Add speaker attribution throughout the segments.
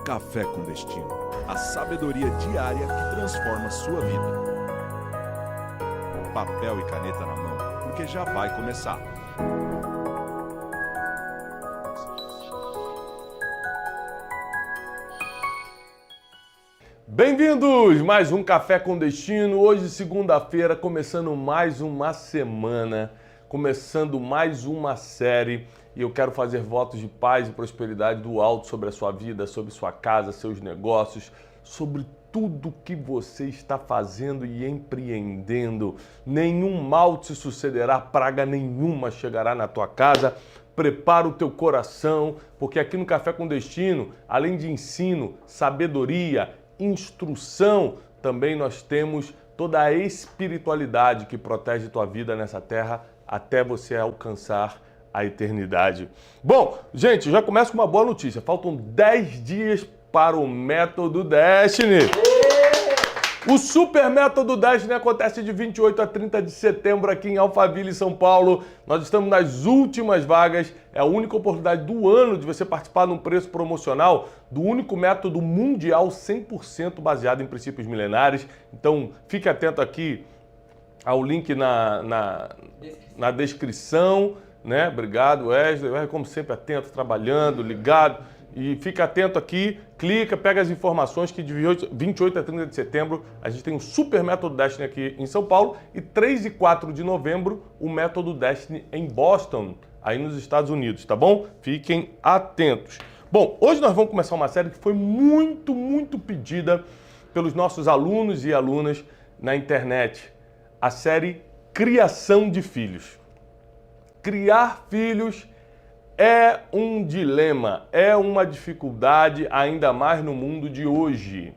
Speaker 1: Café com Destino, a sabedoria diária que transforma sua vida. Papel e caneta na mão, porque já vai começar.
Speaker 2: Bem-vindos! Mais um Café com Destino. Hoje, segunda-feira, começando mais uma semana, começando mais uma série. E eu quero fazer votos de paz e prosperidade do alto sobre a sua vida, sobre sua casa, seus negócios, sobre tudo que você está fazendo e empreendendo. Nenhum mal te sucederá, praga nenhuma chegará na tua casa. Prepara o teu coração, porque aqui no Café com Destino, além de ensino, sabedoria, instrução, também nós temos toda a espiritualidade que protege tua vida nessa terra até você alcançar a eternidade. Bom, gente, já começo com uma boa notícia. Faltam 10 dias para o Método Destiny. O Super Método Destiny acontece de 28 a 30 de setembro aqui em Alphaville, São Paulo. Nós estamos nas últimas vagas. É a única oportunidade do ano de você participar num preço promocional do único método mundial 100% baseado em princípios milenares. Então, fique atento aqui ao link na descrição, né? Obrigado, Wesley. Como sempre, atento, trabalhando, ligado. E fica atento aqui, clica, pega as informações que de 28 a 30 de setembro a gente tem um Super Método Destiny aqui em São Paulo e 3 e 4 de novembro o Método Destiny em Boston, aí nos Estados Unidos, tá bom? Fiquem atentos. Bom, hoje nós vamos começar uma série que foi muito pedida pelos nossos alunos e alunas na internet. A série Criação de Filhos. Criar filhos é um dilema, é uma dificuldade, ainda mais no mundo de hoje,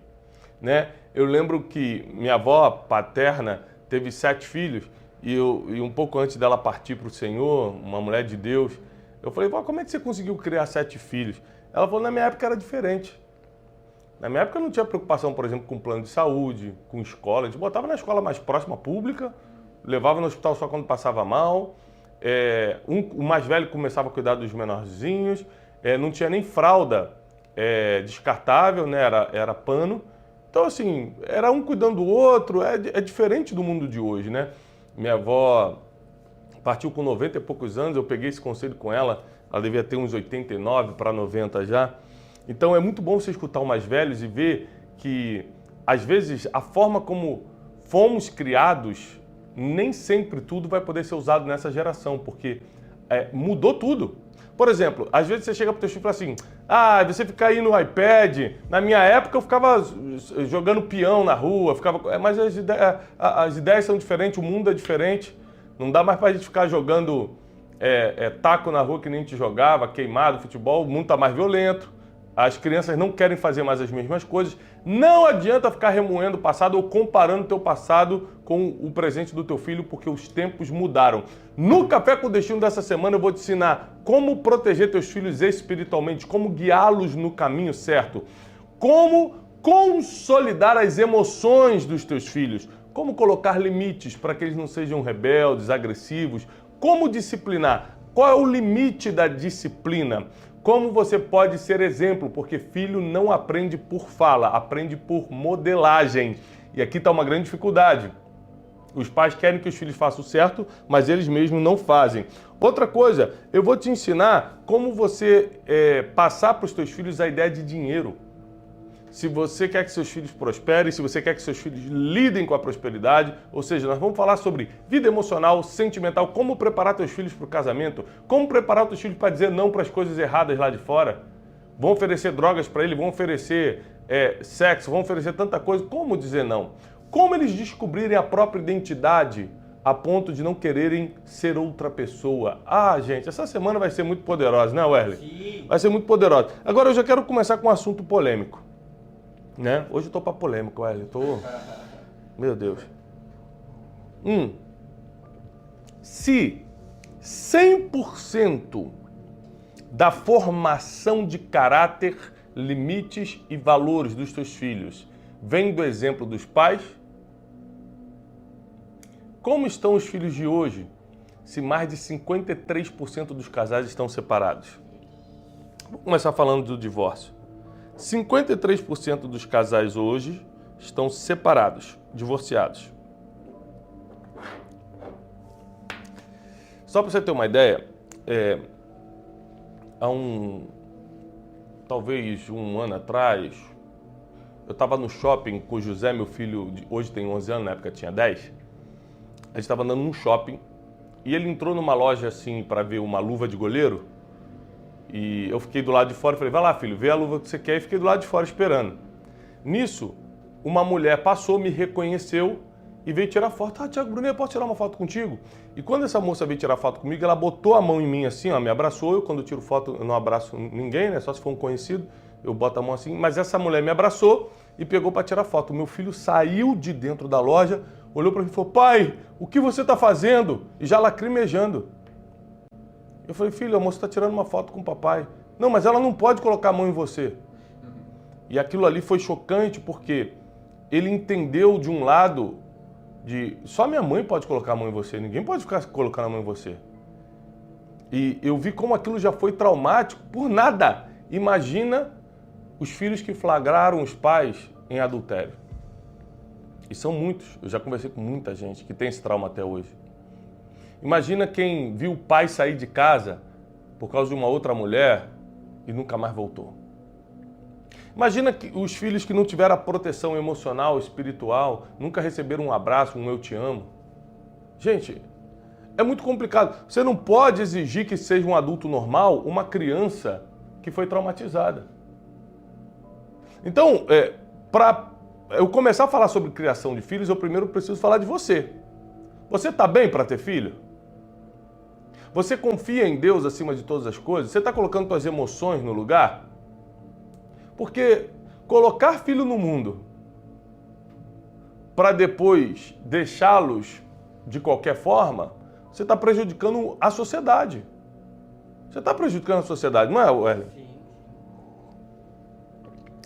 Speaker 2: né? Eu lembro que minha avó paterna teve 7 filhos e um pouco antes dela partir para o Senhor, uma mulher de Deus, eu falei, vó, como é que você conseguiu criar 7 filhos? Ela falou, na minha época era diferente. Na minha época não tinha preocupação, por exemplo, com plano de saúde, com escola. A gente botava na escola mais próxima, pública, levava no hospital só quando passava mal. O mais velho começava a cuidar dos menorzinhos, não tinha nem fralda descartável, né? Era pano. Então, assim, era um cuidando do outro, é diferente do mundo de hoje, né? Minha avó partiu com 90 e poucos anos, eu peguei esse conselho com ela, ela devia ter uns 89 para 90 já. Então, é muito bom você escutar os mais velhos e ver que, às vezes, a forma como fomos criados, nem sempre tudo vai poder ser usado nessa geração, porque mudou tudo. Por exemplo, às vezes você chega para o teu filho e fala assim, você fica aí no iPad, na minha época eu ficava jogando peão na rua, mas as ideias são diferentes, o mundo é diferente, não dá mais para a gente ficar jogando taco na rua que nem a gente jogava, queimado, futebol, o mundo está mais violento. As crianças não querem fazer mais as mesmas coisas. Não adianta ficar remoendo o passado ou comparando o teu passado com o presente do teu filho, porque os tempos mudaram. No Café com Destino dessa semana eu vou te ensinar como proteger teus filhos espiritualmente, como guiá-los no caminho certo, como consolidar as emoções dos teus filhos, como colocar limites para que eles não sejam rebeldes, agressivos, como disciplinar, qual é o limite da disciplina, como você pode ser exemplo, porque filho não aprende por fala, aprende por modelagem. E aqui está uma grande dificuldade. Os pais querem que os filhos façam o certo, mas eles mesmos não fazem. Outra coisa, eu vou te ensinar como você passar para os teus filhos a ideia de dinheiro. Se você quer que seus filhos prosperem, se você quer que seus filhos lidem com a prosperidade, ou seja, nós vamos falar sobre vida emocional, sentimental, como preparar teus filhos para o casamento, como preparar teus filhos para dizer não para as coisas erradas lá de fora. Vão oferecer drogas para ele, vão oferecer sexo, vão oferecer tanta coisa, como dizer não? Como eles descobrirem a própria identidade a ponto de não quererem ser outra pessoa? Gente, essa semana vai ser muito poderosa, né, Wesley? Sim. Vai ser muito poderosa. Agora eu já quero começar com um assunto polêmico. Né? Hoje eu tô pra polêmica, Wesley. Meu Deus. Se 100% da formação de caráter, limites e valores dos teus filhos vem do exemplo dos pais, como estão os filhos de hoje se mais de 53% dos casais estão separados? Vou começar falando do divórcio. 53% dos casais hoje estão separados, divorciados. Só para você ter uma ideia, talvez um ano atrás, eu estava no shopping com o José, meu filho, hoje tem 11 anos, na época tinha 10. A gente estava andando num shopping e ele entrou numa loja assim para ver uma luva de goleiro. E eu fiquei do lado de fora e falei, vai lá filho, vê a luva que você quer, e fiquei do lado de fora esperando. Nisso, uma mulher passou, me reconheceu e veio tirar foto. Ah, Thiago Brunet, posso tirar uma foto contigo? E quando essa moça veio tirar foto comigo, ela botou a mão em mim assim, ó, me abraçou. Eu, quando eu tiro foto, eu não abraço ninguém, né? Só se for um conhecido, eu boto a mão assim. Mas essa mulher me abraçou e pegou para tirar foto. O meu filho saiu de dentro da loja, olhou para mim e falou, pai, o que você está fazendo? E já lacrimejando. Eu falei, filho, a moça está tirando uma foto com o papai. Não, mas ela não pode colocar a mão em você. E aquilo ali foi chocante porque ele entendeu de um lado de só minha mãe pode colocar a mão em você, ninguém pode ficar colocando a mão em você. E eu vi como aquilo já foi traumático por nada. Imagina os filhos que flagraram os pais em adultério. E são muitos, eu já conversei com muita gente que tem esse trauma até hoje. Imagina quem viu o pai sair de casa por causa de uma outra mulher e nunca mais voltou. Imagina que os filhos que não tiveram a proteção emocional, espiritual, nunca receberam um abraço, um eu te amo. Gente, é muito complicado. Você não pode exigir que seja um adulto normal uma criança que foi traumatizada. Então, para eu começar a falar sobre criação de filhos, eu primeiro preciso falar de você. Você está bem para ter filho? Você confia em Deus acima de todas as coisas? Você está colocando suas emoções no lugar? Porque colocar filho no mundo para depois deixá-los de qualquer forma, você está prejudicando a sociedade. Você está prejudicando a sociedade, não é, Wesley? Sim.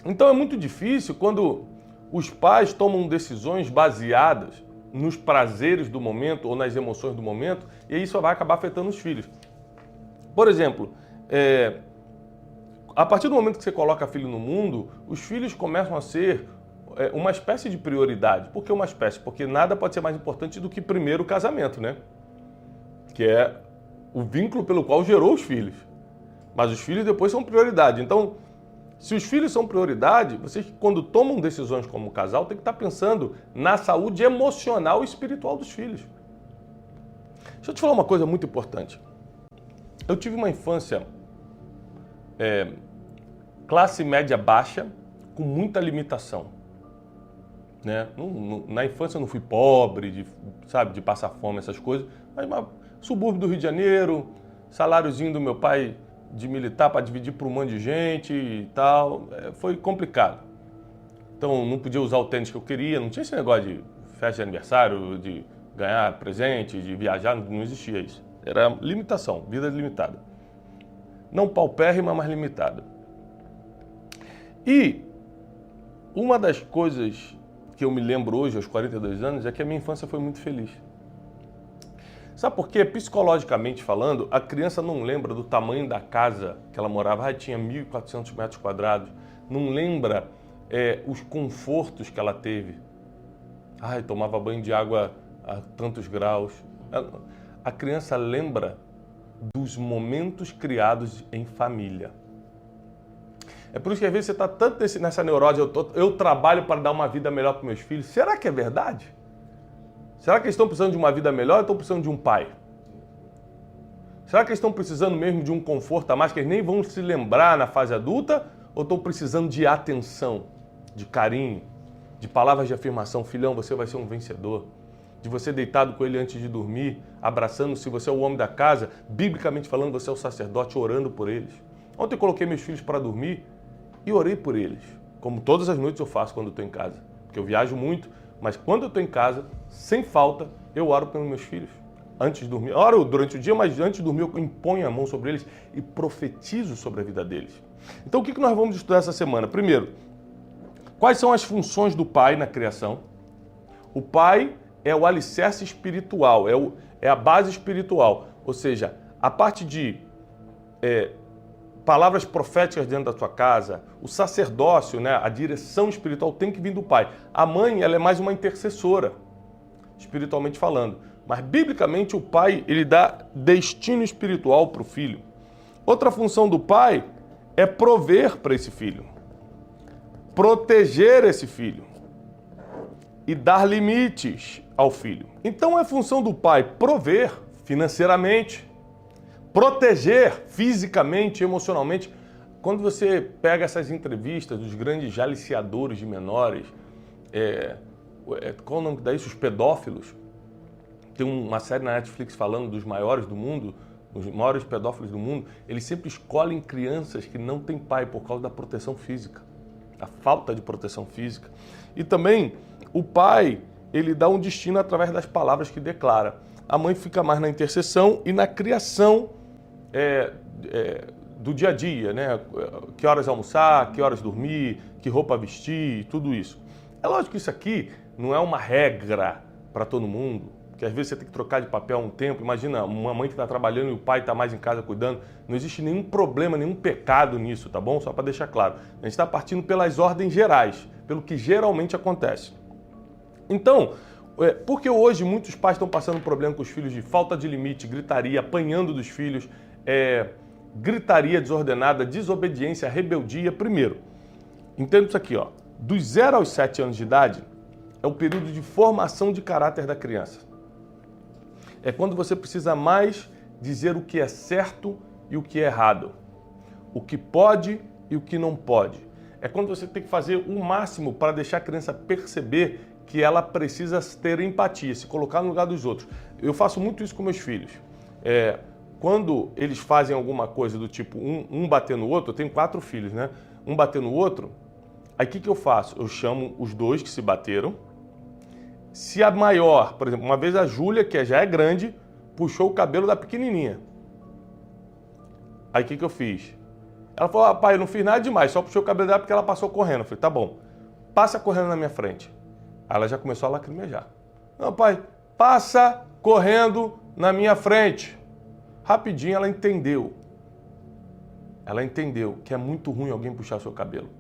Speaker 2: Então é muito difícil quando os pais tomam decisões baseadas nos prazeres do momento ou nas emoções do momento, e isso vai acabar afetando os filhos. Por exemplo, a partir do momento que você coloca filho no mundo, os filhos começam a ser uma espécie de prioridade. Por que uma espécie? Porque nada pode ser mais importante do que primeiro o casamento, né? Que é o vínculo pelo qual gerou os filhos. Mas os filhos depois são prioridade. Então, se os filhos são prioridade, vocês, quando tomam decisões como casal, tem que estar pensando na saúde emocional e espiritual dos filhos. Deixa eu te falar uma coisa muito importante. Eu tive uma infância classe média baixa, com muita limitação. Né? Na infância eu não fui pobre, de passar fome, essas coisas, mas subúrbio do Rio de Janeiro, saláriozinho do meu pai de militar para dividir para um monte de gente e tal, foi complicado. Então não podia usar o tênis que eu queria, não tinha esse negócio de festa de aniversário, de ganhar presente, de viajar, não existia isso. Era limitação, vida limitada. Não paupérrima, mas limitada. E uma das coisas que eu me lembro hoje, aos 42 anos, é que a minha infância foi muito feliz. Sabe por quê? Psicologicamente falando, a criança não lembra do tamanho da casa que ela morava. Tinha 1.400 metros quadrados. Não lembra os confortos que ela teve. Tomava banho de água a tantos graus. A criança lembra dos momentos criados em família. É por isso que às vezes você está tanto nessa neurose, eu trabalho para dar uma vida melhor para meus filhos. Será que é verdade? Será que eles estão precisando de uma vida melhor ou estão precisando de um pai? Será que eles estão precisando mesmo de um conforto a mais, que eles nem vão se lembrar na fase adulta? Ou estão precisando de atenção, de carinho, de palavras de afirmação? Filhão, você vai ser um vencedor. De você deitado com ele antes de dormir, abraçando, se você é o homem da casa, biblicamente falando, você é o sacerdote, orando por eles. Ontem eu coloquei meus filhos para dormir e orei por eles, como todas as noites eu faço quando eu estou em casa. Porque eu viajo muito, mas quando eu estou em casa, sem falta, eu oro pelos meus filhos. Antes de dormir, oro durante o dia, mas antes de dormir eu imponho a mão sobre eles e profetizo sobre a vida deles. Então o que nós vamos estudar essa semana? Primeiro, quais são as funções do pai na criação? O pai é o alicerce espiritual, é a base espiritual. Ou seja, a parte de palavras proféticas dentro da sua casa, o sacerdócio, né, a direção espiritual tem que vir do pai. A mãe, ela é mais uma intercessora, espiritualmente falando. Mas, biblicamente, o pai, ele dá destino espiritual para o filho. Outra função do pai é prover para esse filho, proteger esse filho e dar limites ao filho. Então, é função do pai prover financeiramente, proteger fisicamente, emocionalmente. Quando você pega essas entrevistas dos grandes aliciadores de menores, qual é o nome daí? Os pedófilos. Tem uma série na Netflix falando dos maiores do mundo, os maiores pedófilos do mundo. Eles sempre escolhem crianças que não têm pai por causa da proteção física, a falta de proteção física. E também o pai, ele dá um destino através das palavras que declara. A mãe fica mais na intercessão e na criação do dia a dia, né? Que horas almoçar, que horas dormir, que roupa vestir, tudo isso. É lógico que isso aqui não é uma regra para todo mundo, que às vezes você tem que trocar de papel um tempo. Imagina uma mãe que está trabalhando e o pai está mais em casa cuidando. Não existe nenhum problema, nenhum pecado nisso, tá bom? Só para deixar claro. A gente está partindo pelas ordens gerais, pelo que geralmente acontece. Então, porque hoje muitos pais estão passando problema com os filhos de falta de limite, gritaria, apanhando dos filhos, gritaria desordenada, desobediência, rebeldia. Primeiro, entenda isso aqui, ó. Dos 0 aos 7 anos de idade é o período de formação de caráter da criança. É quando você precisa mais dizer o que é certo e o que é errado, o que pode e o que não pode. É quando você tem que fazer o máximo para deixar a criança perceber que ela precisa ter empatia, se colocar no lugar dos outros. Eu faço muito isso com meus filhos. Quando eles fazem alguma coisa do tipo um bater no outro, eu tenho 4 filhos, né? Um bater no outro, aí o que eu faço? Eu chamo os 2 que se bateram. Se a maior, por exemplo, uma vez a Júlia, que já é grande, puxou o cabelo da pequenininha. Aí o que eu fiz? Ela falou, pai, eu não fiz nada demais, só puxei o cabelo dela porque ela passou correndo. Eu falei, tá bom, passa correndo na minha frente. Aí ela já começou a lacrimejar. Não, pai, passa correndo na minha frente. Rapidinho ela entendeu. Ela entendeu que é muito ruim alguém puxar seu cabelo.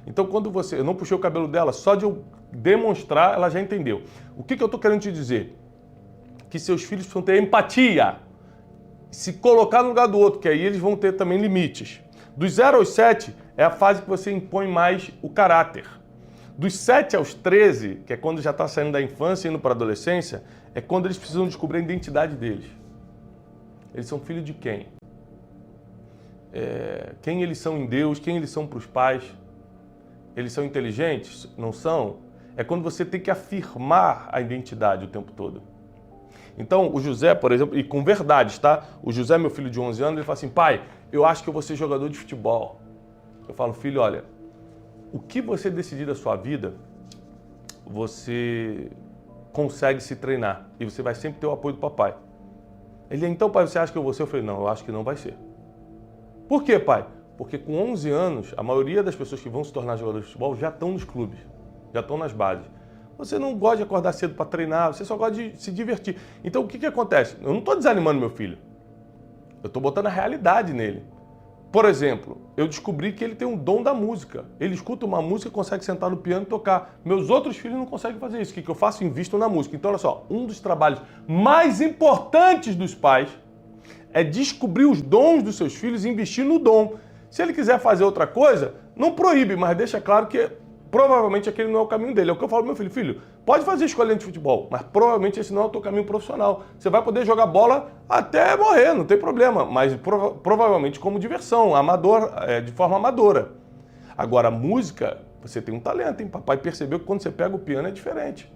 Speaker 2: Então, quando eu não puxei o cabelo dela, só de eu demonstrar, ela já entendeu. O que eu estou querendo te dizer? Que seus filhos precisam ter empatia. Se colocar no lugar do outro, que aí eles vão ter também limites. Dos 0 aos 7 é a fase que você impõe mais o caráter. Dos 7 aos 13, que é quando já está saindo da infância e indo para a adolescência, é quando eles precisam descobrir a identidade deles. Eles são filhos de quem? Quem eles são em Deus, quem eles são para os pais. Eles são inteligentes? Não são? É quando você tem que afirmar a identidade o tempo todo. Então, o José, por exemplo, e com verdades, tá? O José, meu filho de 11 anos, ele fala assim, pai, eu acho que eu vou ser jogador de futebol. Eu falo, filho, olha, o que você decidir da sua vida, você consegue se treinar e você vai sempre ter o apoio do papai. Ele, então, pai, você acha que eu vou ser? Eu falei, não, eu acho que não vai ser. Por quê, pai? Porque com 11 anos, a maioria das pessoas que vão se tornar jogadores de futebol já estão nos clubes, já estão nas bases. Você não gosta de acordar cedo para treinar, você só gosta de se divertir. Então, o que acontece? Eu não estou desanimando meu filho. Eu estou botando a realidade nele. Por exemplo, eu descobri que ele tem um dom da música. Ele escuta uma música, consegue sentar no piano e tocar. Meus outros filhos não conseguem fazer isso. O que eu faço? Invisto na música. Então, olha só, um dos trabalhos mais importantes dos pais é descobrir os dons dos seus filhos e investir no dom. Se ele quiser fazer outra coisa, não proíbe, mas deixa claro que provavelmente aquele não é o caminho dele. É o que eu falo pro meu filho, filho, pode fazer escolha de futebol, mas provavelmente esse não é o teu caminho profissional. Você vai poder jogar bola até morrer, não tem problema, mas provavelmente como diversão, amador, de forma amadora. Agora, a música, você tem um talento, hein? Papai percebeu que quando você pega o piano é diferente.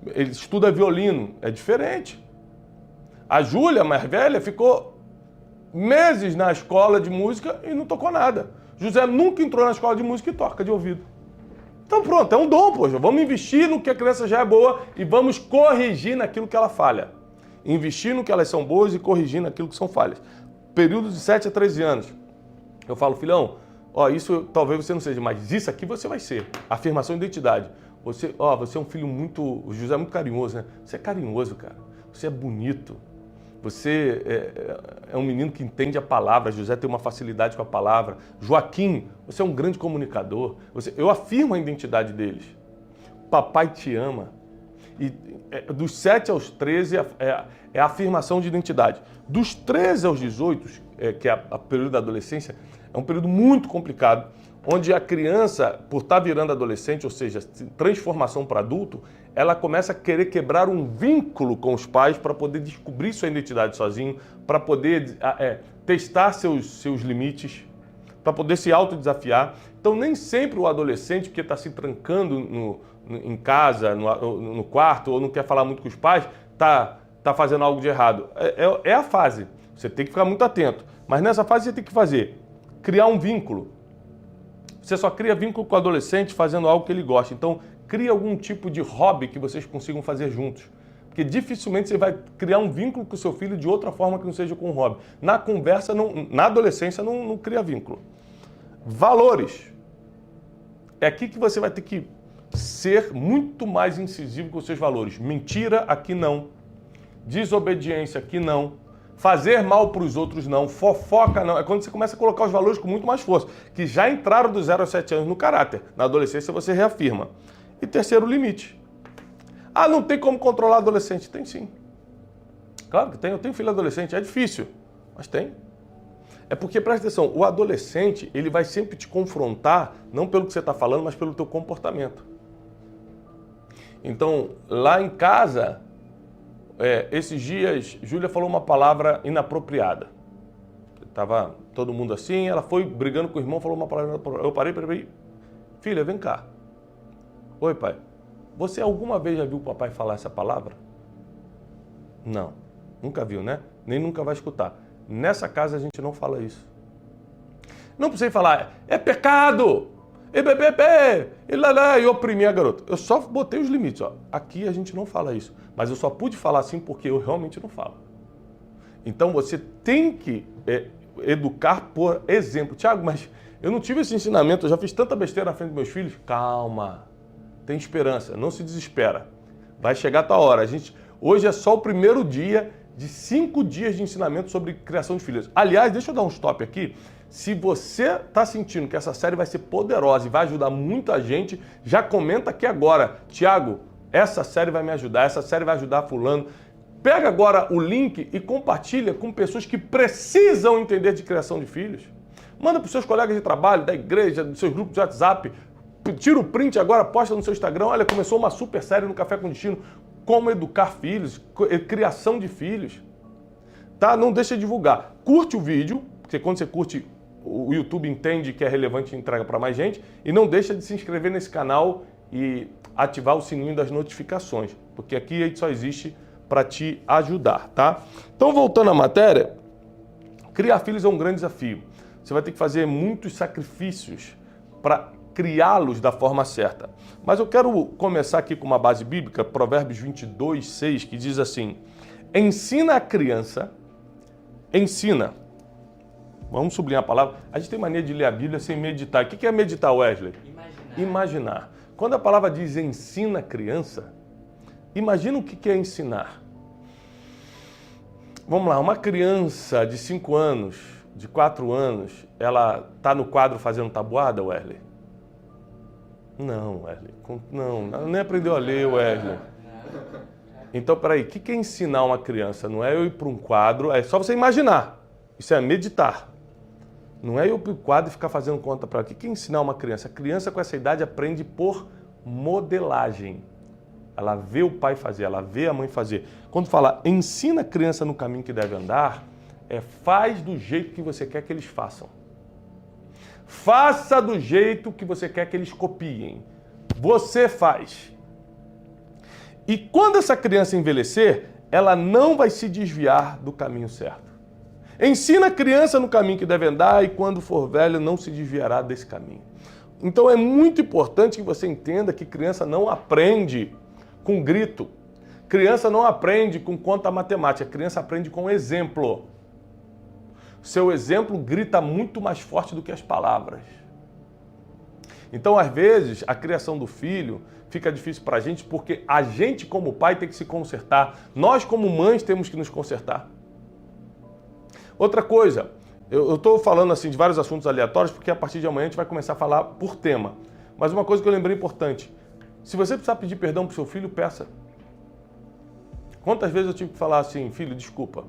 Speaker 2: Ele estuda violino, é diferente. A Júlia, mais velha, ficou meses na escola de música e não tocou nada. José nunca entrou na escola de música e toca de ouvido. Então pronto, é um dom, poxa. Vamos investir no que a criança já é boa e vamos corrigir naquilo que ela falha. Investir no que elas são boas e corrigir naquilo que são falhas. Período de 7 a 13 anos. Eu falo, filhão, ó, isso talvez você não seja, mas isso aqui você vai ser. Afirmação de identidade. Você é um filho muito... O José é muito carinhoso, né? Você é carinhoso, cara. Você é bonito. Você é um menino que entende a palavra. José tem uma facilidade com a palavra. Joaquim, você é um grande comunicador. Eu afirmo a identidade deles. Papai te ama. E dos 7 aos 13 é a afirmação de identidade. Dos 13 aos 18, que é o período da adolescência, é um período muito complicado, onde a criança, por estar virando adolescente, ou seja, transformação para adulto, ela começa a querer quebrar um vínculo com os pais para poder descobrir sua identidade sozinho, para poder testar seus limites, para poder se autodesafiar. Então, nem sempre o adolescente, que está se trancando em casa, no quarto, ou não quer falar muito com os pais, está fazendo algo de errado. É a fase. Você tem que ficar muito atento. Mas nessa fase você tem que criar um vínculo. Você só cria vínculo com o adolescente fazendo algo que ele gosta. Então, cria algum tipo de hobby que vocês consigam fazer juntos. Porque dificilmente você vai criar um vínculo com o seu filho de outra forma que não seja com um hobby. Na conversa, na adolescência, não cria vínculo. Valores. É aqui que você vai ter que ser muito mais incisivo com os seus valores. Mentira, aqui não. Desobediência, aqui não. Fazer mal para os outros, não. Fofoca, não. É quando você começa a colocar os valores com muito mais força, que já entraram do 0 aos 7 anos no caráter. Na adolescência você reafirma. E terceiro, limite. Ah, não tem como controlar adolescente? Tem sim. Claro que tem. Eu tenho filho adolescente. É difícil, mas tem. É porque, presta atenção, o adolescente, ele vai sempre te confrontar, não pelo que você está falando, mas pelo teu comportamento. Então, lá em casa, esses dias, Júlia falou uma palavra inapropriada. Estava todo mundo assim, ela foi brigando com o irmão, falou uma palavra inapropriada. Eu parei, filha, vem cá. Oi, pai. Você alguma vez já viu o papai falar essa palavra? Não. Nunca viu, né? Nem nunca vai escutar. Nessa casa a gente não fala isso. Não precisei falar, é pecado! E oprimir a garota. Eu só botei os limites. Ó. Aqui a gente não fala isso. Mas eu só pude falar assim porque eu realmente não falo. Então você tem que educar por exemplo. Tiago, mas eu não tive esse ensinamento, eu já fiz tanta besteira na frente dos meus filhos. Calma, tem esperança, não se desespera. Vai chegar a tua hora. Hoje é só o primeiro dia de 5 dias de ensinamento sobre criação de filhos. Aliás, deixa eu dar um stop aqui. Se você está sentindo que essa série vai ser poderosa e vai ajudar muita gente, já comenta aqui agora. Tiago, essa série vai me ajudar, essa série vai ajudar fulano. Pega agora o link e compartilha com pessoas que precisam entender de criação de filhos. Manda para os seus colegas de trabalho, da igreja, dos seus grupos de WhatsApp. Tira o print agora, posta no seu Instagram. Olha, começou uma super série no Café com Destino. Como educar filhos, criação de filhos. Tá? Não deixa de divulgar. Curte o vídeo, porque quando você curte, o YouTube entende que é relevante e entrega para mais gente. E não deixa de se inscrever nesse canal e ativar o sininho das notificações, porque aqui a gente só existe para te ajudar, tá? Então, voltando à matéria, criar filhos é um grande desafio. Você vai ter que fazer muitos sacrifícios para criá-los da forma certa. Mas eu quero começar aqui com uma base bíblica, Provérbios 22, 6, que diz assim: ensina a criança, ensina. Vamos sublinhar a palavra. A gente tem mania de ler a Bíblia sem meditar. O que é meditar, Wesley? Imaginar. Quando a palavra diz ensina a criança, imagina o que é ensinar. Vamos lá, uma criança de 5 anos, de 4 anos, ela está no quadro fazendo tabuada, Wesley? Não, Wesley. Não, ela nem aprendeu a ler, Wesley. Então, peraí, o que é ensinar uma criança? Não é eu ir para um quadro, é só você imaginar. Isso é meditar. Não é eu ir para o quadro e ficar fazendo conta para ela. O que é ensinar uma criança? A criança com essa idade aprende por modelagem. Ela vê o pai fazer, ela vê a mãe fazer. Quando fala ensina a criança no caminho que deve andar, faz do jeito que você quer que eles façam. Faça do jeito que você quer que eles copiem. Você faz. E quando essa criança envelhecer, ela não vai se desviar do caminho certo. Ensina a criança no caminho que deve andar e quando for velho não se desviará desse caminho. Então é muito importante que você entenda que criança não aprende com grito. Criança não aprende com conta matemática. Criança aprende com exemplo. Seu exemplo grita muito mais forte do que as palavras. Então, às vezes, a criação do filho fica difícil para a gente porque a gente, como pai, tem que se consertar. Nós, como mães, temos que nos consertar. Outra coisa, eu estou falando assim de vários assuntos aleatórios porque a partir de amanhã a gente vai começar a falar por tema. Mas uma coisa que eu lembrei importante, se você precisar pedir perdão para o seu filho, peça. Quantas vezes eu tive que falar assim, filho, desculpa,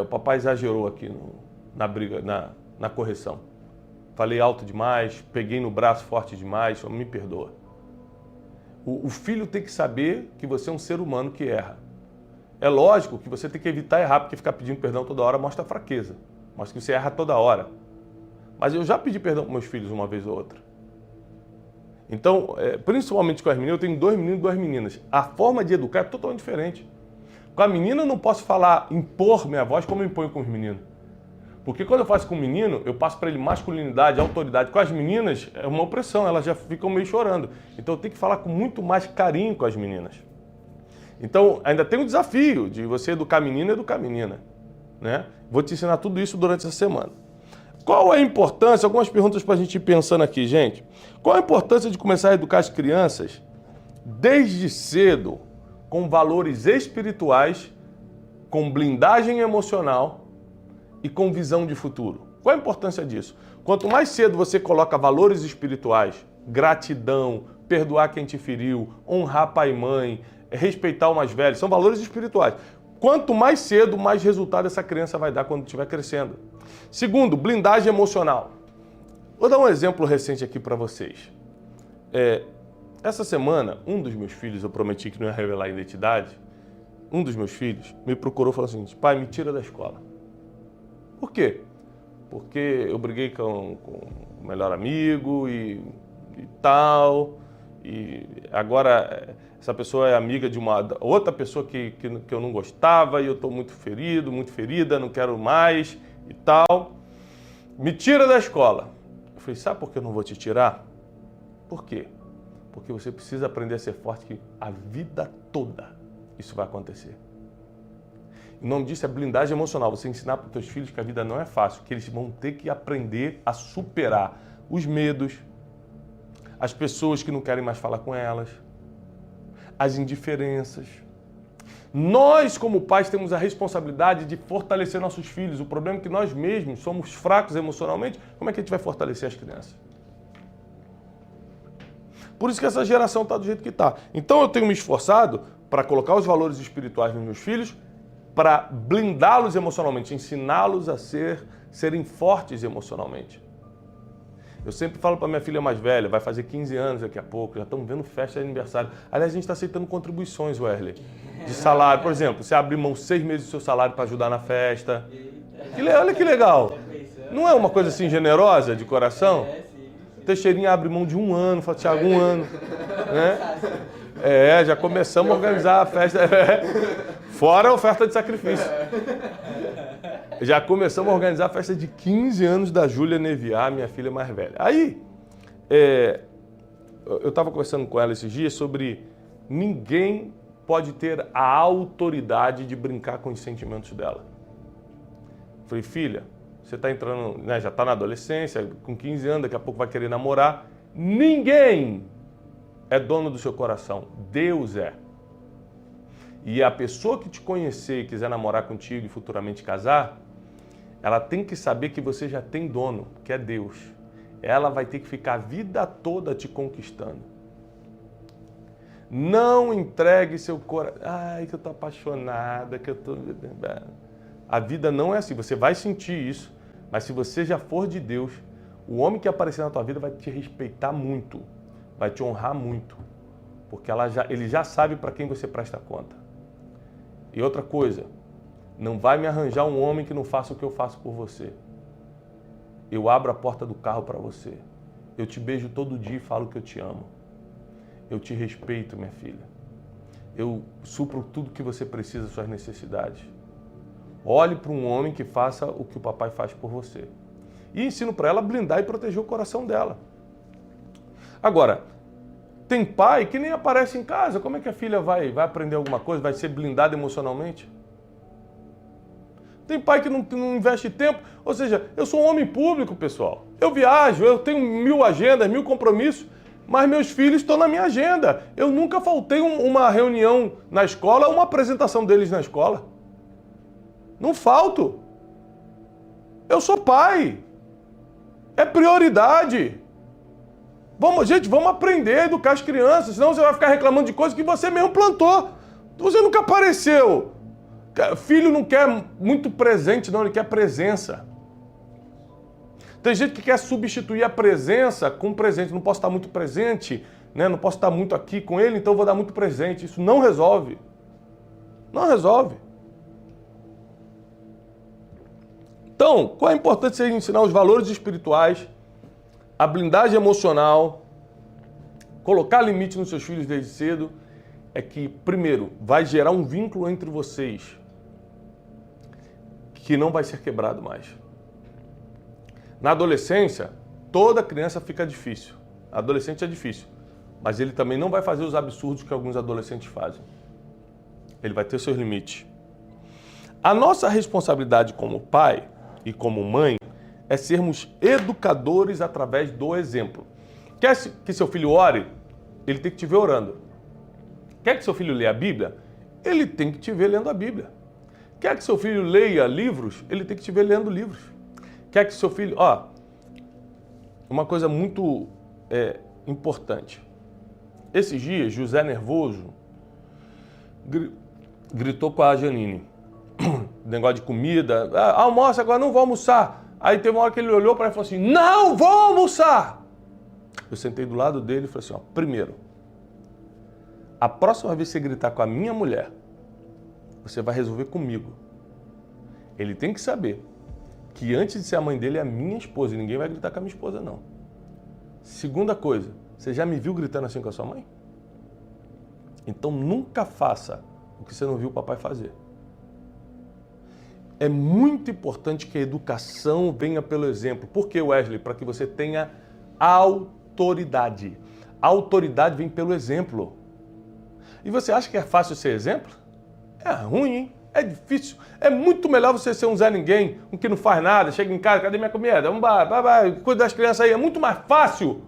Speaker 2: o papai exagerou aqui na briga, na correção. Falei alto demais, peguei no braço forte demais, me perdoa. O filho tem que saber que você é um ser humano que erra. É lógico que você tem que evitar errar, porque ficar pedindo perdão toda hora mostra fraqueza. Mostra que você erra toda hora. Mas eu já pedi perdão para meus filhos uma vez ou outra. Então, principalmente com as meninas, eu tenho 2 meninos e 2 meninas. A forma de educar é totalmente diferente. Com a menina eu não posso impor minha voz como eu imponho com os meninos. Porque quando eu faço com o menino, eu passo para ele masculinidade, autoridade. Com as meninas, é uma opressão, elas já ficam meio chorando. Então eu tenho que falar com muito mais carinho com as meninas. Então, ainda tem um desafio de você educar menino e educar menina. Né? Vou te ensinar tudo isso durante essa semana. Qual é a importância, algumas perguntas para a gente ir pensando aqui, gente. Qual a importância de começar a educar as crianças desde cedo com valores espirituais, com blindagem emocional e com visão de futuro? Qual a importância disso? Quanto mais cedo você coloca valores espirituais, gratidão, perdoar quem te feriu, honrar pai e mãe, respeitar o mais velho, são valores espirituais. Quanto mais cedo, mais resultado essa criança vai dar quando estiver crescendo. Segundo, blindagem emocional. Vou dar um exemplo recente aqui para vocês. Essa semana, um dos meus filhos, eu prometi que não ia revelar a identidade, um dos meus filhos me procurou e falou assim, pai, me tira da escola. Por quê? Porque eu briguei com o melhor amigo e tal, e agora essa pessoa é amiga de uma outra pessoa que eu não gostava e eu estou muito ferido, muito ferida, não quero mais e tal. Me tira da escola. Eu falei, sabe por que eu não vou te tirar? Por quê? Porque você precisa aprender a ser forte, que a vida toda isso vai acontecer. O nome disso é blindagem emocional. Você ensinar para os seus filhos que a vida não é fácil, que eles vão ter que aprender a superar os medos, as pessoas que não querem mais falar com elas, as indiferenças. Nós, como pais, temos a responsabilidade de fortalecer nossos filhos. O problema é que nós mesmos somos fracos emocionalmente. Como é que a gente vai fortalecer as crianças? Por isso que essa geração está do jeito que está. Então eu tenho me esforçado para colocar os valores espirituais nos meus filhos, para blindá-los emocionalmente, ensiná-los a serem fortes emocionalmente. Eu sempre falo para minha filha mais velha, vai fazer 15 anos daqui a pouco, já estamos vendo festa de aniversário. Aliás, a gente está aceitando contribuições, Wesley, de salário. Por exemplo, você abre mão 6 meses do seu salário para ajudar na festa. Olha que legal. Não é uma coisa assim generosa, de coração? Teixeirinha abre mão de 1 ano, fala, Thiago, 1 ano. Né? Já começamos a organizar a festa. Fora a oferta de sacrifício. Já começamos a organizar a festa de 15 anos da Júlia Neviar, minha filha mais velha. Aí, eu estava conversando com ela esses dias sobre ninguém pode ter a autoridade de brincar com os sentimentos dela. Falei, filha, você está entrando, né, já está na adolescência, com 15 anos, daqui a pouco vai querer namorar. Ninguém é dono do seu coração, Deus é. E a pessoa que te conhecer e quiser namorar contigo e futuramente casar, ela tem que saber que você já tem dono, que é Deus. Ela vai ter que ficar a vida toda te conquistando. Não entregue seu coração. Ai, que eu tô apaixonada, que eu tô... A vida não é assim. Você vai sentir isso, mas se você já for de Deus, o homem que aparecer na tua vida vai te respeitar muito, vai te honrar muito, porque ele já sabe para quem você presta conta. E outra coisa, não vai me arranjar um homem que não faça o que eu faço por você. Eu abro a porta do carro para você. Eu te beijo todo dia e falo que eu te amo. Eu te respeito, minha filha. Eu supro tudo que você precisa, suas necessidades. Olhe para um homem que faça o que o papai faz por você. E ensino para ela a blindar e proteger o coração dela. Agora, tem pai que nem aparece em casa. Como é que a filha vai aprender alguma coisa? Vai ser blindada emocionalmente? Tem pai que não investe tempo. Ou seja, eu sou um homem público, pessoal. Eu viajo, eu tenho 1000 agendas, 1000 compromissos, mas meus filhos estão na minha agenda. Eu nunca faltei uma reunião na escola, uma apresentação deles na escola. Não falto. Eu sou pai. É prioridade. Gente, vamos aprender a educar as crianças, senão você vai ficar reclamando de coisas que você mesmo plantou. Você nunca apareceu. Filho não quer muito presente, não, ele quer presença. Tem gente que quer substituir a presença com presente. Não posso estar muito presente, né? Não posso estar muito aqui com ele, então eu vou dar muito presente. Isso não resolve. Não resolve. Então, qual é a importância de ensinar os valores espirituais, a blindagem emocional, colocar limite nos seus filhos desde cedo? É que, primeiro, vai gerar um vínculo entre vocês que não vai ser quebrado mais. Na adolescência, toda criança fica difícil. Adolescente é difícil, mas ele também não vai fazer os absurdos que alguns adolescentes fazem. Ele vai ter seus limites. A nossa responsabilidade como pai e como mãe é sermos educadores através do exemplo. Quer que seu filho ore? Ele tem que te ver orando. Quer que seu filho leia a Bíblia? Ele tem que te ver lendo a Bíblia. Quer que seu filho leia livros? Ele tem que te ver lendo livros. Quer que seu filho... uma coisa muito importante. Esses dias, José Nervoso gritou com a Janine. Negócio de comida. Almoça agora, não vou almoçar. Aí teve uma hora que ele olhou para ela e falou assim, não vou almoçar! Eu sentei do lado dele e falei assim, primeiro, a próxima vez que você gritar com a minha mulher, você vai resolver comigo. Ele tem que saber que antes de ser a mãe dele é a minha esposa e ninguém vai gritar com a minha esposa, não. Segunda coisa, você já me viu gritando assim com a sua mãe? Então nunca faça o que você não viu o papai fazer. É muito importante que a educação venha pelo exemplo. Por que, Wesley? Para que você tenha autoridade. A autoridade vem pelo exemplo. E você acha que é fácil ser exemplo? É ruim, hein? É difícil. É muito melhor você ser um Zé Ninguém, um que não faz nada, chega em casa, cadê minha comida? Vamos vai, cuida das crianças aí. É muito mais fácil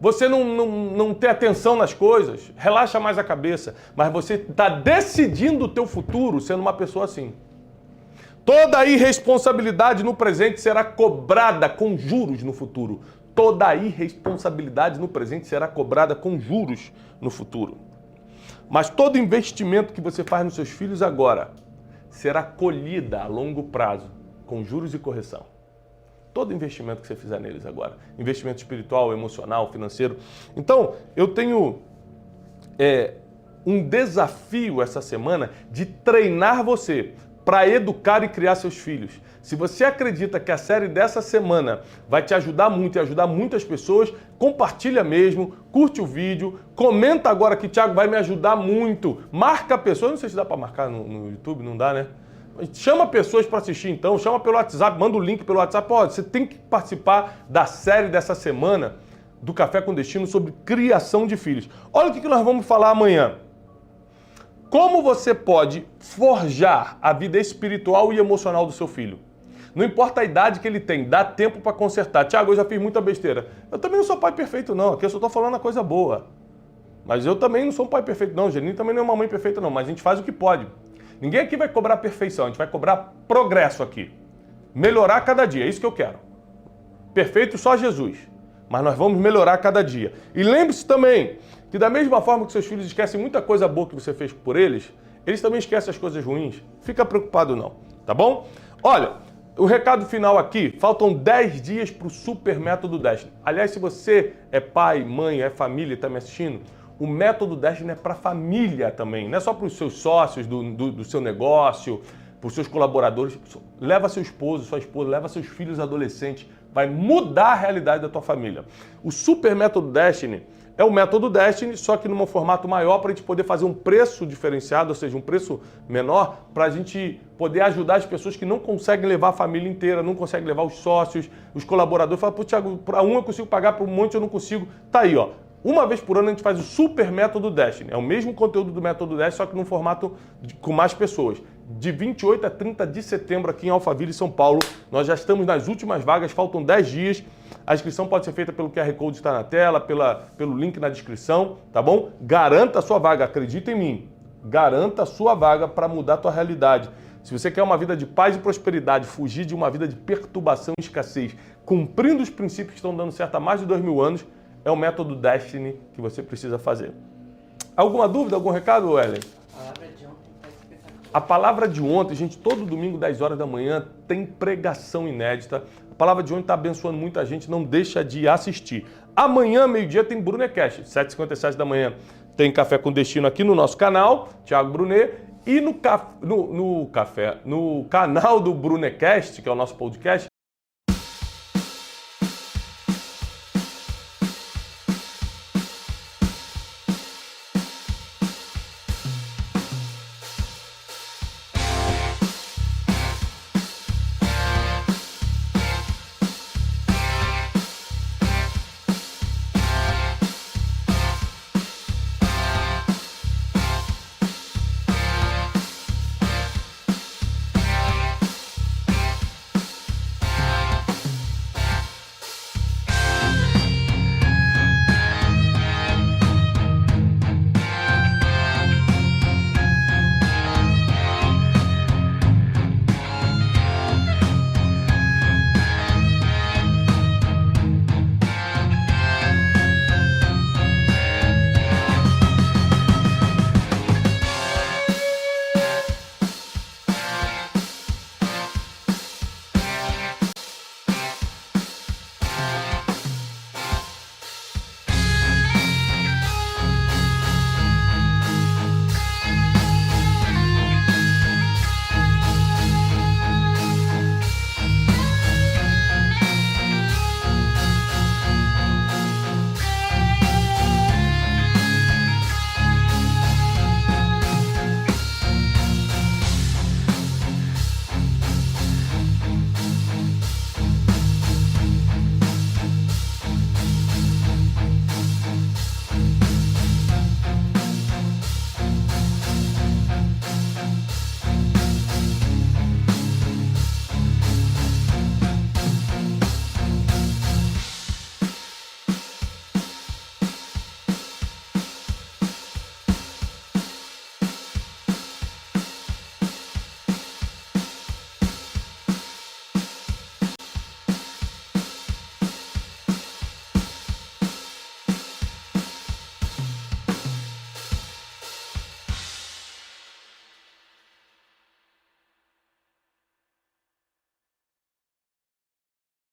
Speaker 2: você não ter atenção nas coisas, relaxa mais a cabeça, mas você está decidindo o teu futuro sendo uma pessoa assim. Toda irresponsabilidade no presente será cobrada com juros no futuro. Toda irresponsabilidade no presente será cobrada com juros no futuro. Mas todo investimento que você faz nos seus filhos agora será colhida a longo prazo, com juros e correção. Todo investimento que você fizer neles agora. Investimento espiritual, emocional, financeiro. Então, eu tenho um desafio essa semana de treinar você para educar e criar seus filhos. Se você acredita que a série dessa semana vai te ajudar muito e ajudar muitas pessoas, compartilha mesmo, curte o vídeo, comenta agora que Thiago vai me ajudar muito. Marca pessoas, não sei se dá para marcar no YouTube, não dá, né? Chama pessoas para assistir então, chama pelo WhatsApp, manda o link pelo WhatsApp. Você tem que participar da série dessa semana do Café com Destino sobre criação de filhos. Olha o que nós vamos falar amanhã. Como você pode forjar a vida espiritual e emocional do seu filho? Não importa a idade que ele tem, dá tempo para consertar. Tiago, eu já fiz muita besteira. Eu também não sou pai perfeito, não. Aqui eu só estou falando a coisa boa. Mas eu também não sou um pai perfeito, não. Janine também não é uma mãe perfeita, não. Mas a gente faz o que pode. Ninguém aqui vai cobrar perfeição. A gente vai cobrar progresso aqui. Melhorar cada dia. É isso que eu quero. Perfeito só Jesus. Mas nós vamos melhorar cada dia. E lembre-se também que da mesma forma que seus filhos esquecem muita coisa boa que você fez por eles, eles também esquecem as coisas ruins. Fica preocupado não, tá bom? Olha, o recado final aqui, faltam 10 dias para o Super Método Destiny. Aliás, se você é pai, mãe, é família e está me assistindo, o Método Destiny é para a família também, não é só para os seus sócios do seu negócio, para os seus colaboradores. Leva seu esposo, sua esposa, leva seus filhos adolescentes, vai mudar a realidade da tua família. O Super Método Destiny é o Método Destiny, só que num formato maior para a gente poder fazer um preço diferenciado, ou seja, um preço menor, para a gente poder ajudar as pessoas que não conseguem levar a família inteira, não conseguem levar os sócios, os colaboradores. Fala, pô, Thiago, para um eu consigo pagar, para um monte eu não consigo. Tá aí, ó. Uma vez por ano a gente faz o Super Método Destiny. É o mesmo conteúdo do Método Destiny, só que num formato com mais pessoas. De 28 a 30 de setembro aqui em Alphaville, São Paulo. Nós já estamos nas últimas vagas, faltam 10 dias. A inscrição pode ser feita pelo QR Code que está na tela, pelo link na descrição, tá bom? Garanta a sua vaga, acredita em mim. Garanta a sua vaga para mudar a tua realidade. Se você quer uma vida de paz e prosperidade, fugir de uma vida de perturbação e escassez, cumprindo os princípios que estão dando certo há mais de 2000 anos, é o método Destiny que você precisa fazer. Alguma dúvida, algum recado, Ellen? A palavra de ontem, gente, todo domingo, 10 horas da manhã, tem pregação inédita. A palavra de ontem está abençoando muita gente, não deixa de assistir. Amanhã, meio-dia, tem Brunecast, 7h57 da manhã. Tem Café com Destino aqui no nosso canal, Thiago Brunet, e no canal do Brunecast, que é o nosso podcast,